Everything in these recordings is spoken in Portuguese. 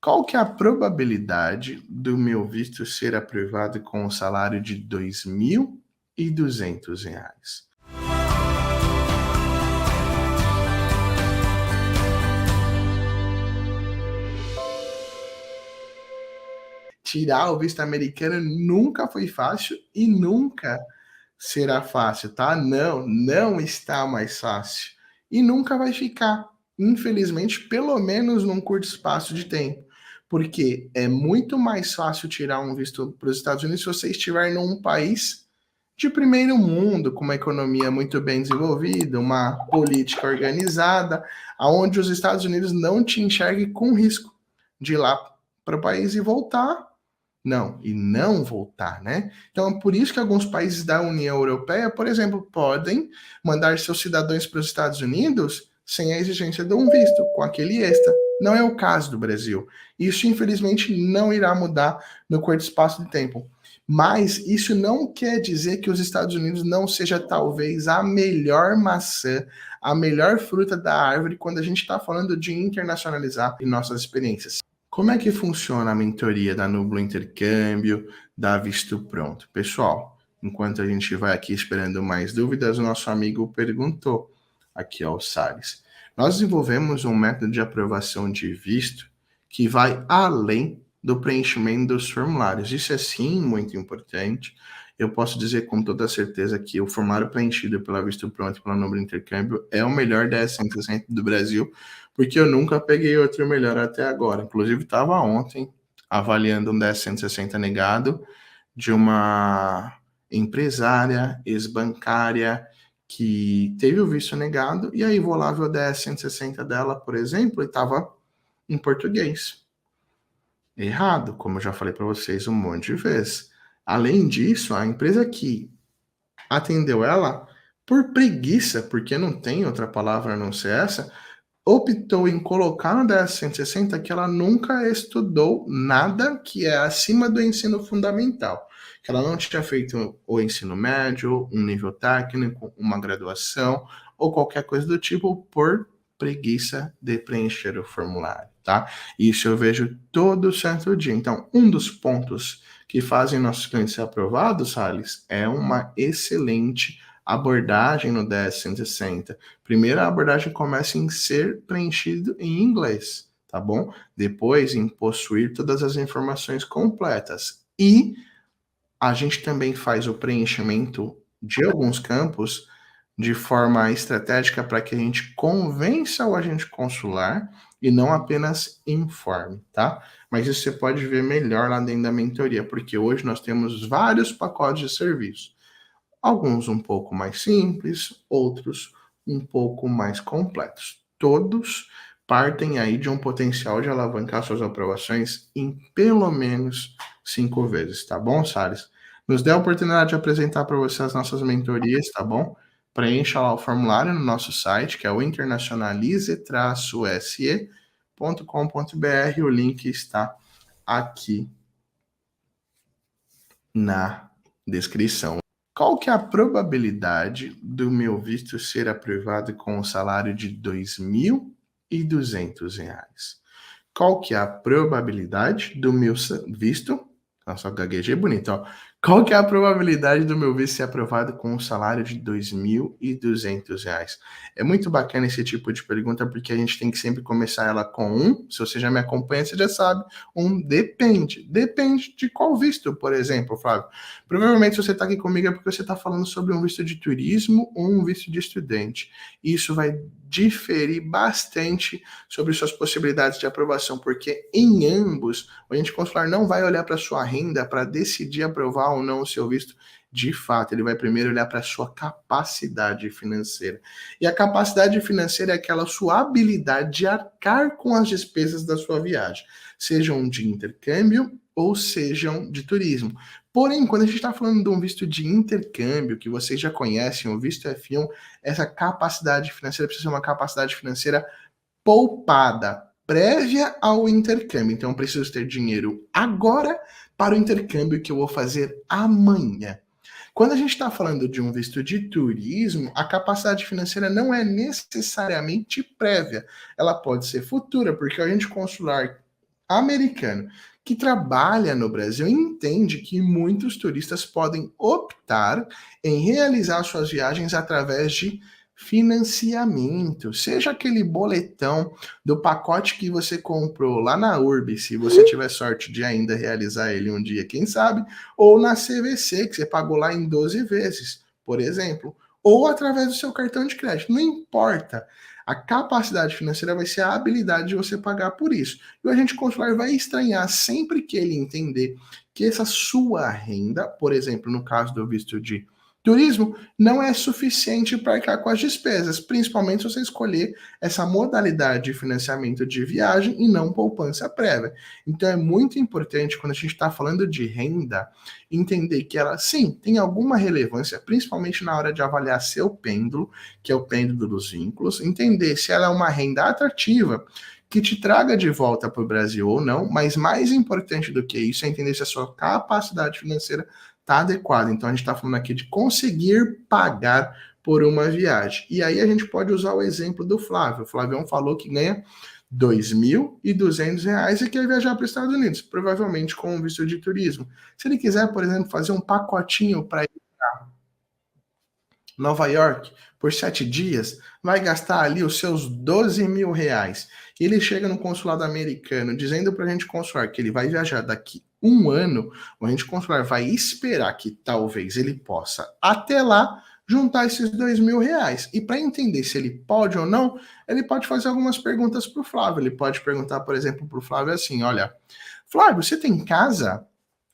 Qual que é a probabilidade do meu visto ser aprovado com um salário de R$ 2.200? Tirar o visto americano nunca foi fácil e nunca será fácil, tá? Não, não está mais fácil. E nunca vai ficar, infelizmente, pelo menos num curto espaço de tempo. Porque é muito mais fácil tirar um visto para os Estados Unidos se você estiver num país de primeiro mundo, com uma economia muito bem desenvolvida, uma política organizada, aonde os Estados Unidos não te enxerguem com risco de ir lá para o país e voltar. Não, e não voltar, né? Então, é por isso que alguns países da União Europeia, por exemplo, podem mandar seus cidadãos para os Estados Unidos sem a exigência de um visto, com aquele extra. Não é o caso do Brasil. Isso, infelizmente, não irá mudar no curto espaço de tempo. Mas isso não quer dizer que os Estados Unidos não seja talvez a melhor maçã, a melhor fruta da árvore quando a gente está falando de internacionalizar nossas experiências. Como é que funciona a mentoria da Nublo Intercâmbio, da Visto Pronto? Pessoal, enquanto a gente vai aqui esperando mais dúvidas, o nosso amigo perguntou aqui ao Salles. Nós desenvolvemos um método de aprovação de visto que vai além do preenchimento dos formulários. Isso é sim muito importante. Eu posso dizer com toda certeza que o formulário preenchido pela Visto Pronto e pela Nublo Intercâmbio é o melhor 10% do Brasil, porque eu nunca peguei outro melhor até agora. Inclusive, estava ontem avaliando um 1060 negado de uma empresária ex-bancária que teve o visto negado, e aí vou lá ver o 1060 dela, por exemplo, e estava em português. Errado, como eu já falei para vocês um monte de vezes. Além disso, a empresa que atendeu ela, por preguiça, porque não tem outra palavra a não ser essa, optou em colocar no 1060 que ela nunca estudou nada que é acima do ensino fundamental. Que ela não tinha feito o ensino médio, um nível técnico, uma graduação ou qualquer coisa do tipo por preguiça de preencher o formulário, tá? Isso eu vejo todo santo dia. Então, um dos pontos que fazem nossos clientes ser aprovados, Salles, é uma excelente abordagem no 1060. Primeiro, a abordagem começa em ser preenchido em inglês, tá bom? Depois, em possuir todas as informações completas. E a gente também faz o preenchimento de alguns campos de forma estratégica para que a gente convença o agente consular e não apenas informe, tá? Mas isso você pode ver melhor lá dentro da mentoria, porque hoje nós temos vários pacotes de serviço. Alguns um pouco mais simples, outros um pouco mais completos. Todos partem aí de um potencial de alavancar suas aprovações em pelo menos 5 vezes, tá bom, Salles? Nos dê a oportunidade de apresentar para você as nossas mentorias, tá bom? Preencha lá o formulário no nosso site, que é o internacionalize-se.com.br. O link está aqui na descrição. Qual que é a probabilidade do meu visto ser aprovado com um salário de R$ 2.200? Qual que é a probabilidade do meu visto... Nossa, gaguejei bonito, ó. Qual que é a probabilidade do meu visto ser aprovado com um salário de R$ 2.200? É muito bacana esse tipo de pergunta, porque a gente tem que sempre começar ela com se você já me acompanha, você já sabe, depende. Depende de qual visto, por exemplo, Flávio. Provavelmente você está aqui comigo é porque você está falando sobre um visto de turismo ou um visto de estudante. Isso vai diferir bastante sobre suas possibilidades de aprovação, porque em ambos, o agente consular não vai olhar para sua renda para decidir aprovar ou não o seu visto. De fato, ele vai primeiro olhar para a sua capacidade financeira. E a capacidade financeira é aquela sua habilidade de arcar com as despesas da sua viagem, sejam de intercâmbio ou sejam de turismo. Porém, quando a gente está falando de um visto de intercâmbio, que vocês já conhecem, o visto F1, essa capacidade financeira precisa ser uma capacidade financeira poupada, prévia ao intercâmbio. Então, eu preciso ter dinheiro agora para o intercâmbio que eu vou fazer amanhã. Quando a gente está falando de um visto de turismo, a capacidade financeira não é necessariamente prévia. Ela pode ser futura, porque o agente consular americano que trabalha no Brasil entende que muitos turistas podem optar em realizar suas viagens através de financiamento, seja aquele boletão do pacote que você comprou lá na Urb, se você tiver sorte de ainda realizar ele um dia, quem sabe, ou na CVC, que você pagou lá em 12 vezes, por exemplo, ou através do seu cartão de crédito, não importa. A capacidade financeira vai ser a habilidade de você pagar por isso. E o agente consular vai estranhar sempre que ele entender que essa sua renda, por exemplo, no caso do visto de turismo, não é suficiente para arcar com as despesas, principalmente se você escolher essa modalidade de financiamento de viagem e não poupança prévia. Então é muito importante, quando a gente está falando de renda, entender que ela, sim, tem alguma relevância, principalmente na hora de avaliar seu pêndulo, que é o pêndulo dos vínculos, entender se ela é uma renda atrativa, que te traga de volta para o Brasil ou não, mas mais importante do que isso é entender se a sua capacidade financeira está adequada. Então a gente está falando aqui de conseguir pagar por uma viagem. E aí a gente pode usar o exemplo do Flávio. O Flavião falou que ganha R$ 2.200 e quer viajar para os Estados Unidos, provavelmente com um visto de turismo. Se ele quiser, por exemplo, fazer um pacotinho para Nova York por 7 dias, vai gastar ali os seus R$ 12.000. Ele chega no consulado americano dizendo para a gente consular que ele vai viajar daqui um ano, o agente consular vai esperar que talvez ele possa, até lá, juntar esses R$ 2.000. E para entender se ele pode ou não, ele pode fazer algumas perguntas para o Flávio. Ele pode perguntar, por exemplo, para o Flávio assim: olha, Flávio, você tem casa?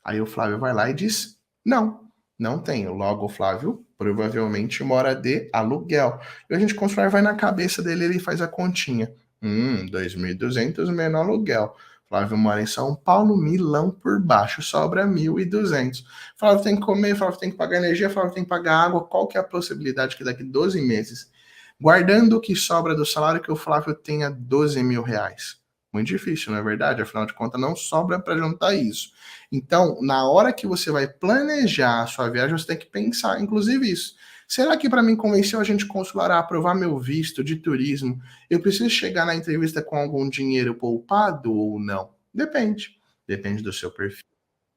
Aí o Flávio vai lá e diz: não, não tenho. Logo, o Flávio provavelmente mora de aluguel. E a gente consular vai na cabeça dele, ele faz a continha. 2.200 menor aluguel. Flávio mora em São Paulo, milão por baixo, sobra 1.200. Flávio tem que comer, Flávio tem que pagar energia, Flávio tem que pagar água. Qual que é a possibilidade que daqui 12 meses, guardando o que sobra do salário, que o Flávio tenha R$ 12.000? Muito difícil, não é verdade? Afinal de contas, não sobra para juntar isso. Então, na hora que você vai planejar a sua viagem, você tem que pensar, inclusive, isso. Será que para mim convencer o agente consular a aprovar meu visto de turismo, eu preciso chegar na entrevista com algum dinheiro poupado ou não? Depende. Depende do seu perfil,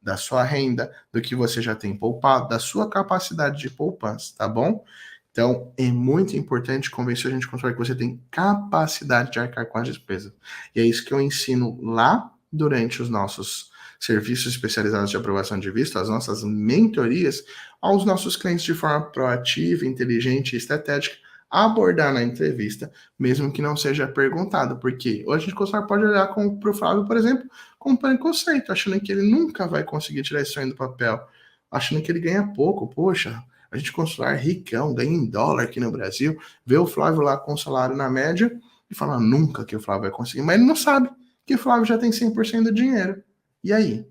da sua renda, do que você já tem poupado, da sua capacidade de poupança, tá bom? Então, é muito importante convencer a gente consular que você tem capacidade de arcar com as despesas. E é isso que eu ensino lá durante os nossos serviços especializados de aprovação de visto, as nossas mentorias, aos nossos clientes de forma proativa, inteligente e estratégica, abordar na entrevista, mesmo que não seja perguntado. Porque hoje a gente pode olhar para o Flávio, por exemplo, com preconceito, achando que ele nunca vai conseguir tirar isso aí do papel, achando que ele ganha pouco. Poxa, a gente consular ricão, ganha em dólar aqui no Brasil, vê o Flávio lá com salário na média e fala nunca que o Flávio vai conseguir. Mas ele não sabe que o Flávio já tem 100% do dinheiro. E aí?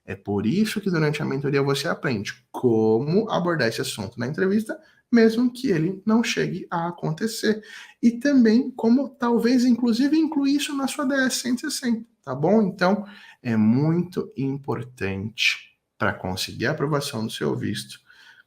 É por isso que durante a mentoria você aprende como abordar esse assunto na entrevista, mesmo que ele não chegue a acontecer. E também como talvez, inclusive, incluir isso na sua DS 160, tá bom? Então, é muito importante para conseguir a aprovação do seu visto,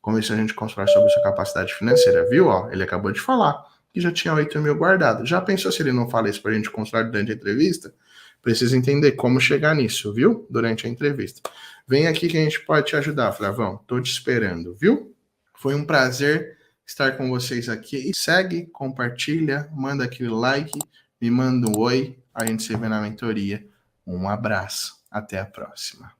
convencer a gente a consultar sobre a sua capacidade financeira, viu? Ó, ele acabou de falar que já tinha 8.000 guardado. Já pensou se ele não fala isso para a gente consultar durante a entrevista? Precisa entender como chegar nisso, viu? Durante a entrevista. Vem aqui que a gente pode te ajudar, Flavão. Tô te esperando, viu? Foi um prazer estar com vocês aqui. E segue, compartilha, manda aquele like, me manda um oi. A gente se vê na mentoria. Um abraço. Até a próxima.